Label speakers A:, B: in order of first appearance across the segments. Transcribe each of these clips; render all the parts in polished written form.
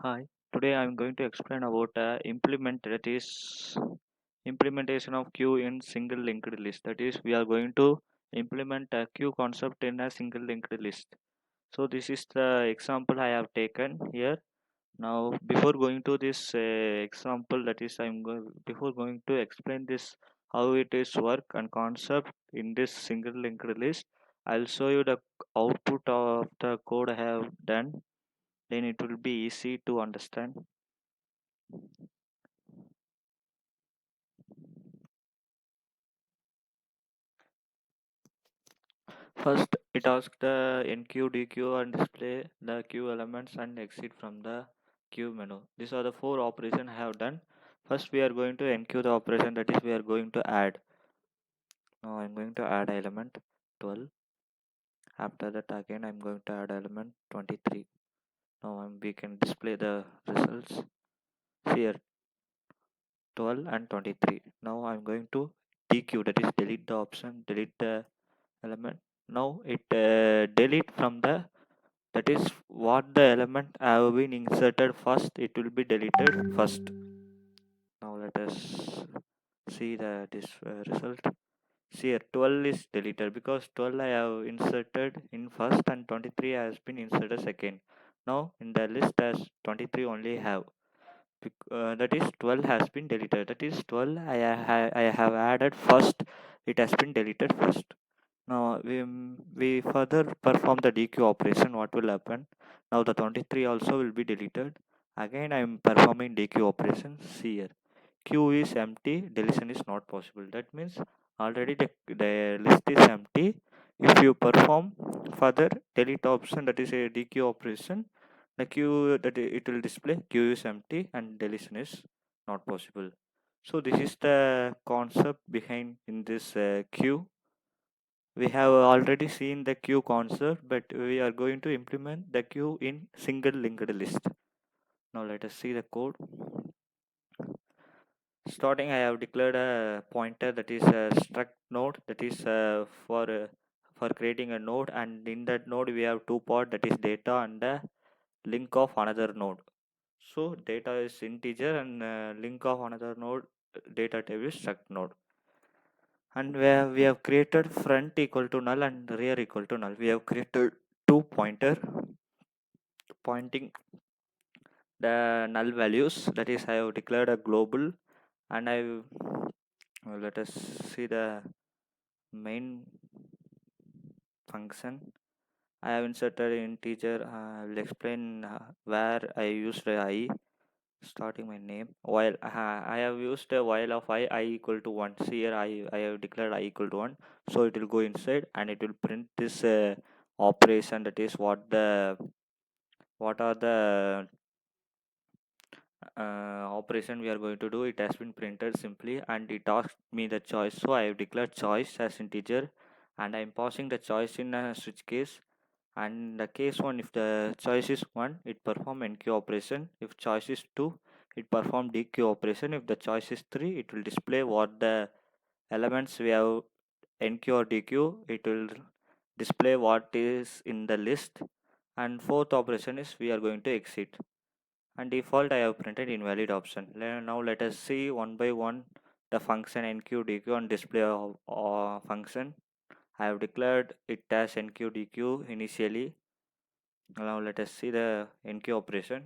A: Hi, today I'm going to explain about implementation of queue in single linked list. That is, we are going to implement a queue concept in a single linked list. So this is the example I have taken here. Now, before going to this example, that is, before going to explain this how it is work and concept in this single linked list, I'll show you the output of the code I have done. Then it will be easy to understand. First, it asks the enqueue, dequeue, and display the queue elements and exit from the queue menu. These are the four operations I have done. First, we are going to enqueue the operation, that is, we are going to add. Now, I'm going to add element 12. After that, again, I'm going to add element 23. Now, we can display the results here 12 and 23. Now, I'm going to dequeue, that is, delete the option, delete the element. Now, it delete from the, that is what the element have been inserted first, it will be deleted first. Now let us see this result. See here 12 is deleted because 12 I have inserted in first and 23 has been inserted second. Now in the list as 23 only have, that is 12 has been deleted, that is 12 I have added first, it has been deleted first. Now we further perform the dequeue operation. What will happen? Now the 23 also will be deleted. Again I am performing dequeue operation. See here. Queue is empty, deletion is not possible. That means already the list is empty. If you perform further delete option, that is a dequeue operation, the queue it will display queue is empty and deletion is not possible. So this is the concept behind in this queue. We have already seen the queue concept, but we are going to implement the queue in single linked list. Now let us see the code. Starting, I have declared a pointer, that is a struct node, that is for creating a node, and in that node we have two part, that is data and the link of another node. So data is integer and link of another node, data type is struct node. And where we have created front equal to null and rear equal to null, we have created two pointer pointing the null values, that is I have declared a global, and let us see the main function. I have inserted integer. I will explain where I used I, starting my name, while I have used a while of I equal to 1. See here, I have declared I equal to 1, so it will go inside and it will print this operation, that is what are the operation we are going to do. It has been printed simply, and it asked me the choice, so I have declared choice as integer, and I am passing the choice in a switch case. And the case 1, if the choice is 1, it perform enqueue operation. If choice is 2, it perform dequeue operation. If the choice is 3, it will display what the elements we have enqueue or dequeue, it will display what is in the list. And fourth operation is we are going to exit, and default I have printed invalid option. Now let us see one by one the function enqueue, dequeue, and display of function. I have declared it as enqueue, dequeue initially. Now let us see the enqueue operation.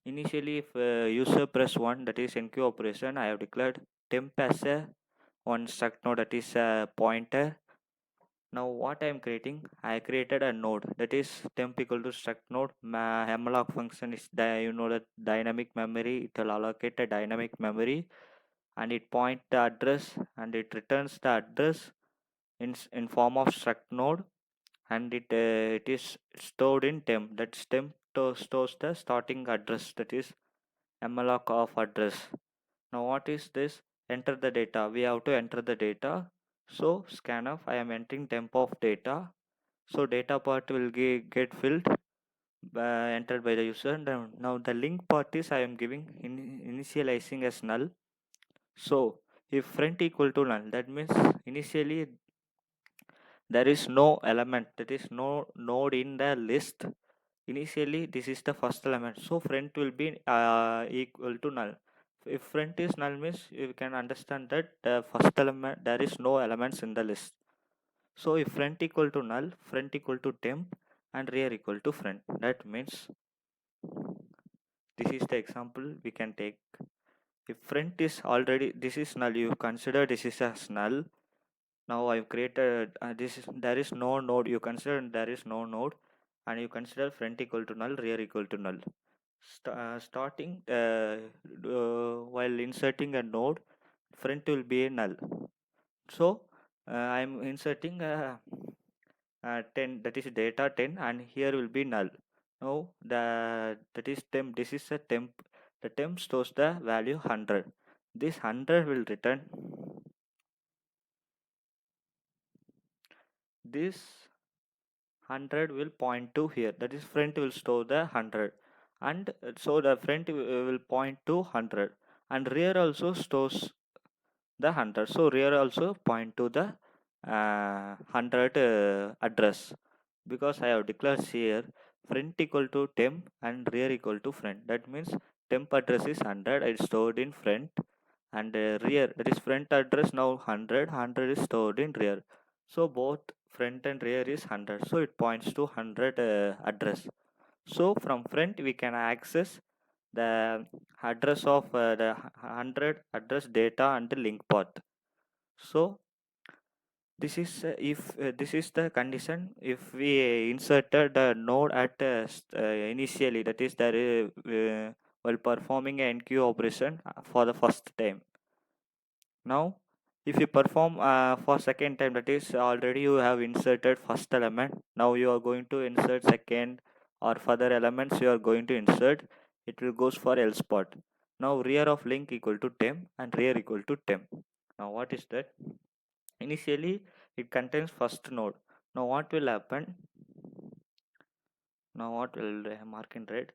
A: Initially, if user press 1, that is enqueue operation, I have declared temp as a one struct node, that is a pointer. Now what I am creating, I created a node, that is temp equal to struct node. Malloc function is that dynamic memory. It will allocate a dynamic memory, and it point the address and it returns the address in form of struct node, and it is stored in temp. That temp stores the starting address, that is malloc of address. Now what is this? Enter the data. We have to enter the data. So scanf, I am entering temp of data. So data part will get filled entered by the user. Now the link part is I am giving initializing as null. So if front equal to null, that means initially there is no element, that is no node in the list Initially, this is the first element, so front will be equal to null. If front is null means you can understand that the first element there is no elements in the list. So if front equal to null, front equal to temp, and rear equal to front, that means this is the example we can take. If front is already this is null, you consider this is as null. Now I've created this is there is no node, you consider there is no node, and you consider front equal to null, rear equal to null. Starting while inserting a node, front will be a null. So I'm inserting 10, that is data 10, and here will be null. Now that is temp, this is a temp, the temp stores the value 100. This 100 will return this 100 will point to here, that is front will store the 100, and so the front will point to 100, and rear also stores the 100, so rear also point to the 100 address, because I have declared here front equal to temp and rear equal to front. That means temp address is 100, it's stored in front, and rear, that is front address now 100 is stored in rear. So both front and rear is 100, so it points to 100 address. So from front we can access the address of the 100 address data and the link path. So this is if this is the condition if we inserted the node at initially, that is there while performing an enqueue operation for the first time. Now if you perform for second time, that is already you have inserted first element, now you are going to insert second or further elements you are going to insert, it will goes for else part. Now rear of link equal to temp and rear equal to temp. Now what is that? Initially it contains first node. Now what will happen? Now what will mark in red?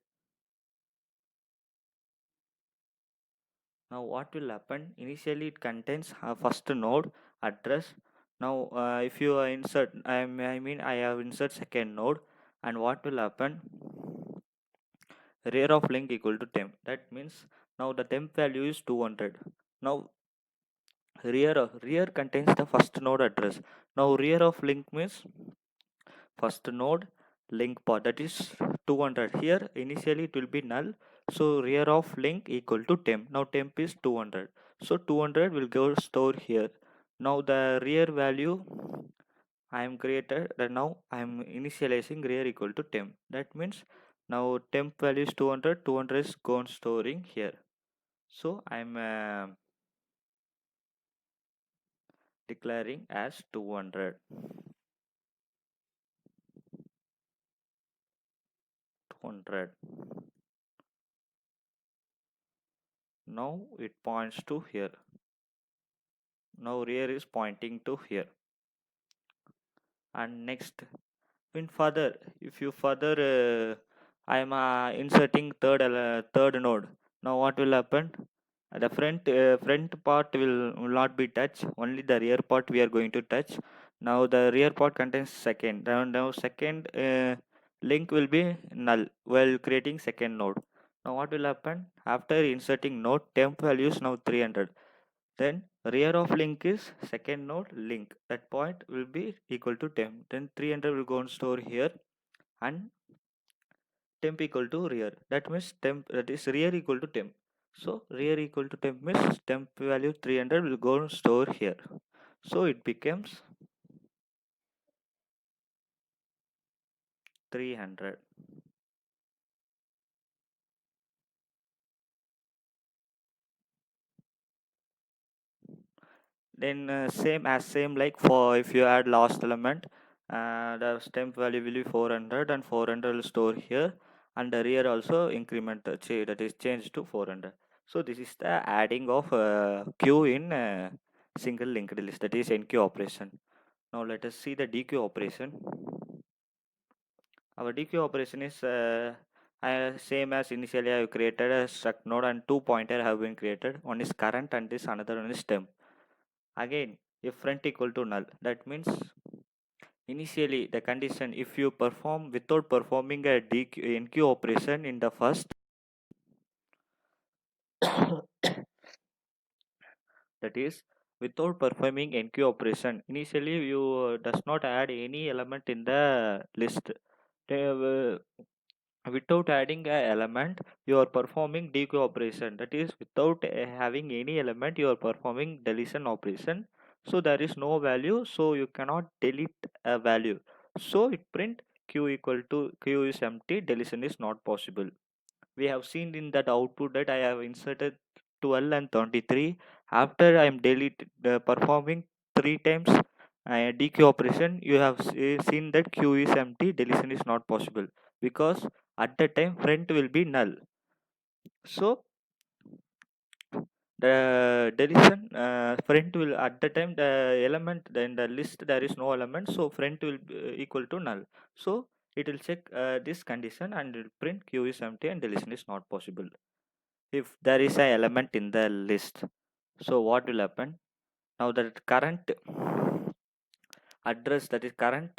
A: Now what will happen? Initially it contains first node address. Now if you insert, I mean I have insert second node, and what will happen? Rear of link equal to temp. That means now the temp value is 200. Now rear contains the first node address. Now rear of link means first node link path, that is 200. Here initially it will be null, so rear of link equal to temp. Now temp is 200, so 200 will go store here. Now the rear value I am created, now I am initializing rear equal to temp. That means now temp value is 200, 200 is gone storing here. So I am declaring as 200. 200. Now it points to here. Now rear is pointing to here. And next, in further, if you further I am inserting third node. Now what will happen? The front part will not be touched, only the rear part we are going to touch. Now the rear part contains second. Now second link will be null while creating second node. Now what will happen? After inserting node, temp value is now 300. Then rear of link is second node link. That point will be equal to temp. Then 300 will go and store here, and temp equal to rear. That means temp, that is rear equal to temp. So rear equal to temp means temp value 300 will go and store here. So it becomes 300. Then same like for if you add last element, the temp value will be 400, and 400 will store here, and the rear also increment that is changed to 400. So this is the adding of queue in single linked list, that is enqueue operation. Now let us see the dequeue operation. Our dequeue operation is same as initially I have created a struct node, and two pointer have been created. One is current and this another one is temp. Again, if front equal to null, that means Initially, the condition if you perform without performing a NQ operation in the first, that is, without performing NQ operation, initially you does not add any element in the list. Uh, Without adding a element, you are performing dequeue operation. That is, without having any element, you are performing deletion operation. So there is no value, so you cannot delete a value. So it print q equal to q is empty, deletion is not possible. We have seen in that output that I have inserted 12 and 23. After I am performing three times DQ operation, you have seen that queue is empty, deletion is not possible, because at that time front will be null. So the deletion front will, at the time the element in the list there is no element, so front will be equal to null. So it will check this condition and will print queue is empty and deletion is not possible if there is a element in the list. So what will happen now? That current address, that is current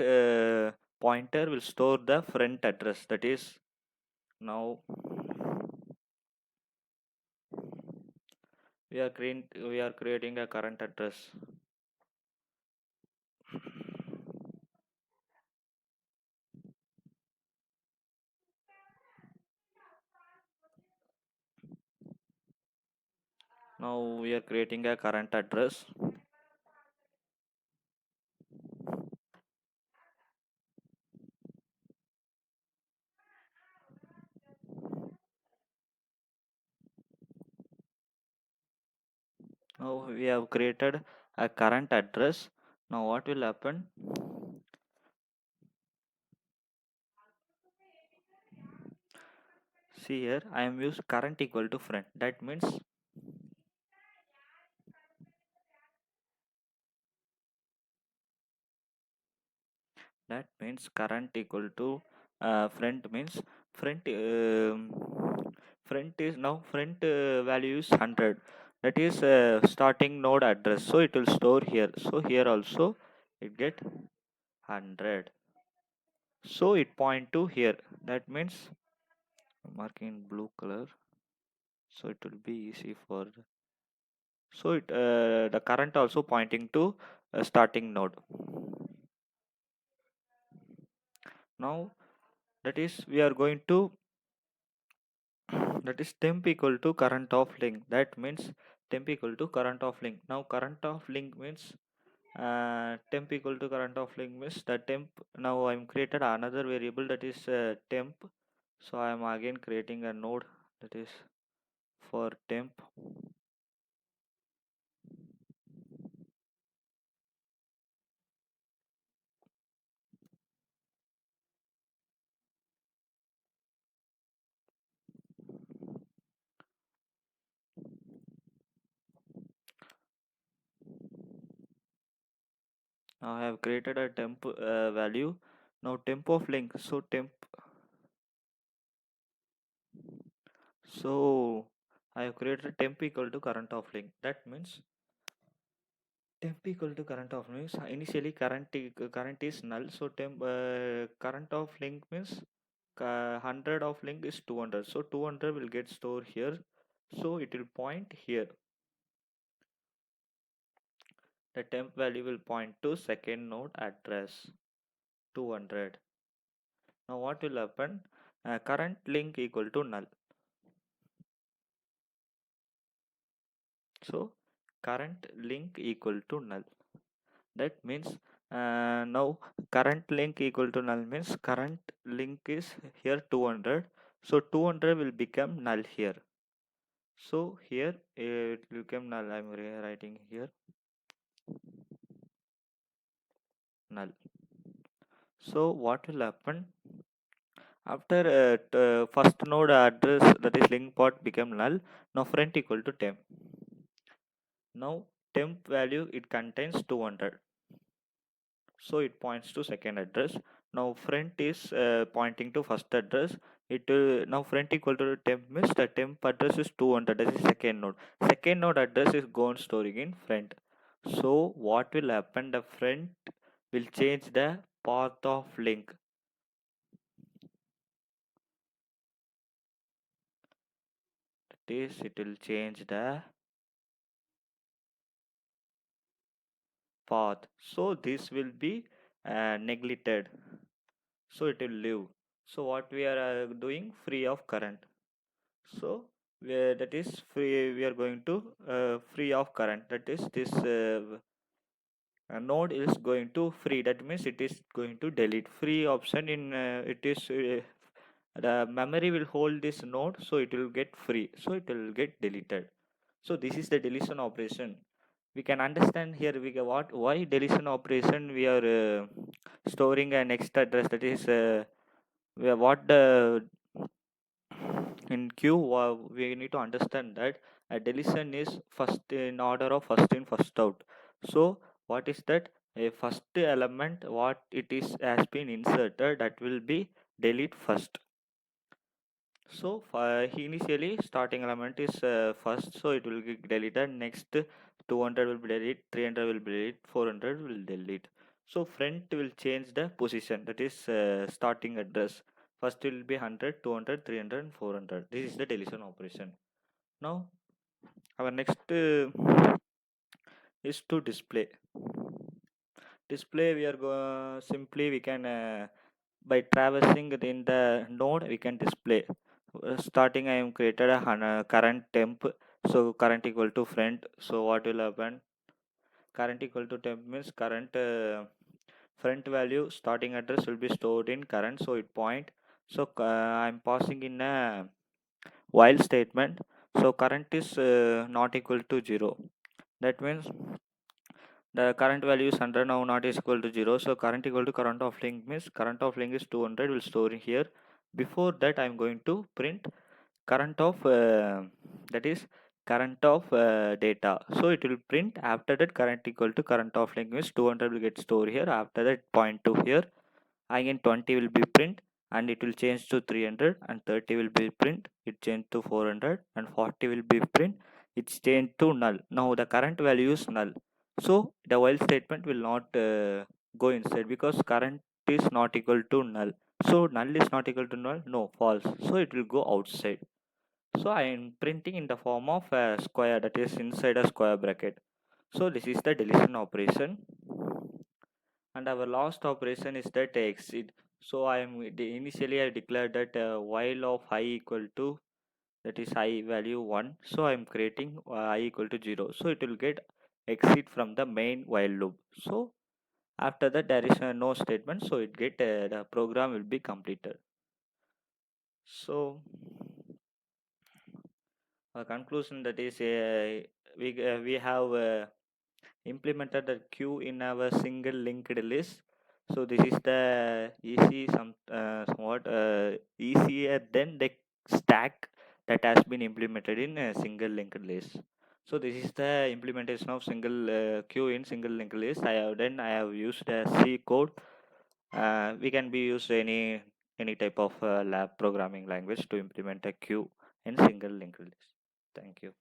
A: pointer, will store the front address. That is, now we are creating a current address. Now we are creating a current address. Now we have created a current address. Now what will happen? See here, I am used current equal to front. That means current equal to front means front front is now front value is 100. That is starting node address. So it will store here. So here also it get 100. So it point to here. That means marking in blue color. So it will be easy for. So it the current also pointing to starting node. Now that is we are going to, that is temp equal to current of link. That means temp equal to current of link. Now current of link means temp equal to current of link means the temp. Now I'm created another variable, that is temp. So I am again creating a node, that is for temp. Now I have created a temp value. Now temp of link. So I have created temp equal to current of link. That means temp equal to current of link means initially current is null. So temp current of link means 100 of link is 200. So 200 will get stored here. So it will point here. The temp value will point to second node address 200. Now what will happen? Current link equal to null. So current link equal to null. That means now current link equal to null means current link is here 200. So 200 will become null here. So here it will become null. I'm writing here null. So what will happen after first node address, that is link port, become null? Now front equal to temp. Now temp value it contains 200. So it points to second address. Now front is pointing to first address. It now front equal to temp means the temp address is 200. That is second node. Second node address is gone storing in front. So what will happen? The front will change the path of link. That is, it will change the path. So this will be neglected. So it will live. So what we are doing, free of current. So that is free. We are going to free of current. That is this node is going to free. That means it is going to delete. Free option in it is the memory will hold this node, so it will get free. So it will get deleted. So this is the deletion operation. We can understand here we get what why deletion operation we are storing a next address, that is what the in queue. We need to understand that a deletion is first in order of first in first out. So what is that? A first element what it is has been inserted, that will be delete first. So initially starting element is first, so it will get deleted. Next 200 will be delete, 300 will be delete, 400 will delete. So front will change the position, that is starting address. First will be 100, 200, 300 and 400. This is the deletion operation. Now our next is to display. Display we are simply we can by traversing in the node we can display. Starting I am created a current temp. So current equal to front. So what will happen? Current equal to temp means current front value starting address will be stored in current, so it point. So I'm passing in a while statement. So current is not equal to 0. That means the current value is 100, now not is equal to 0. So current equal to current of link means current of link is 200, will store in here. Before that I'm going to print current of that is current of data. So it will print after that current equal to current of link means 200 will get stored here. After that point to here again 20 will be print, and it will change to 300, and 30 will be print, it change to 400, and 40 will be print, it's changed to null. Now the current value is null. So the while statement will not go inside because current is not equal to null. So null is not equal to null, no, false. So it will go outside. So I am printing in the form of a square, that is inside a square bracket. So this is the deletion operation. And our last operation is that exit. So I am initially I declared that while of I equal to, that is I value 1. So I am creating I equal to 0. So it will get exit from the main while loop. So after that there is no statement, so it get the program will be completed. So a conclusion, that is we have implemented the queue in our single linked list. So this is the easy somewhat easier than the stack that has been implemented in a single linked list. So this is the implementation of single queue in single linked list. I have used a C code. We can be used any type of lab programming language to implement a queue in single linked list. Thank you.